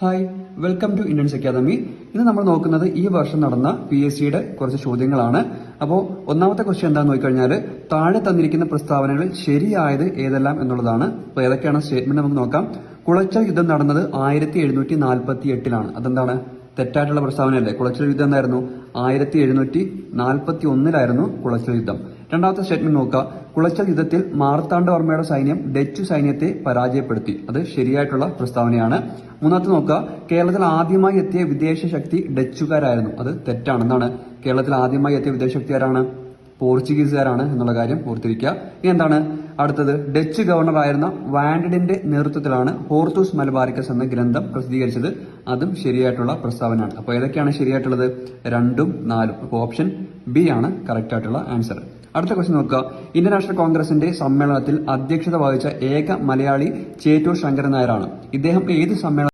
Hi, welcome to Indians Academy. ഇന്ന് നമ്മൾ നോക്കുന്നത് ഈ വർഷം നടന്ന PSCയുടെ കുറച്ച് ചോദ്യങ്ങളാണ്. അപ്പോൾ ഒന്നാമത്തെ ക്വസ്റ്റ്യൻ എന്താണെന്ന് നോക്കിക്കഴിഞ്ഞാൽ താഴെ തന്നിരിക്കുന്ന പ്രസ്താവനകളിൽ ശരിയായത് ഏതെല്ലാം എന്നുള്ളതാണ്. അപ്പോൾ ഏതൊക്കെയാണ് സ്റ്റേറ്റ്മെന്റ് നമുക്ക് നോക്കാം. കുളച്ചൽ യുദ്ധം നടന്നത് 1748 അതെന്താണ്? തെറ്റായിട്ടുള്ള പ്രസ്താവനയല്ലേ? കുളച്ചൽ യുദ്ധം എന്തായിരുന്നു? 1741 കുളച്ചൽ യുദ്ധം. രണ്ടാമത്തെ സ്റ്റേറ്റ്മെന്റ് നോക്കുക. കുളച്ചൽ യുദ്ധത്തിൽ മാർത്താണ്ഡവർമ്മയുടെ സൈന്യം ഡച്ചു സൈന്യത്തെ പരാജയപ്പെടുത്തി. അത് ശരിയായിട്ടുള്ള പ്രസ്താവനയാണ്. മൂന്നാമത്തെ നോക്കുക. കേരളത്തിൽ ആദ്യമായി എത്തിയ വിദേശ ശക്തി ഡച്ചുകാരായിരുന്നു. അത് തെറ്റാണ്. എന്താണ്? കേരളത്തിൽ ആദ്യമായി എത്തിയ വിദേശ ശക്തി ആരാണ്? പോർച്ചുഗീസുകാരാണ് എന്നുള്ള കാര്യം ഓർത്തിരിക്കുക. ഇനി എന്താണ് അടുത്തത്? ഡച്ച് ഗവർണറായിരുന്ന വാൻഡിന്റെ നേതൃത്വത്തിലാണ് ഹോർത്തൂസ് മലബാറിക്കസ് എന്ന ഗ്രന്ഥം പ്രസിദ്ധീകരിച്ചത്. അതും ശരിയായിട്ടുള്ള പ്രസ്താവനയാണ്. അപ്പോൾ ഏതൊക്കെയാണ് ശരിയായിട്ടുള്ളത്? 2ഉം 4ഉം. അപ്പോൾ ഓപ്ഷൻ ബി ആണ് കറക്റ്റ് ആയിട്ടുള്ള ആൻസർ. അടുത്ത ക്വസ്റ്റ്യൻ നോക്കുക. ഇന്ത്യൻ നാഷണൽ കോൺഗ്രസിന്റെ സമ്മേളനത്തിൽ അധ്യക്ഷത വഹിച്ച ഏക മലയാളി ചേറ്റൂർ ശങ്കരൻ നായരാണ്. ഇദ്ദേഹം ഏത് സമ്മേളനം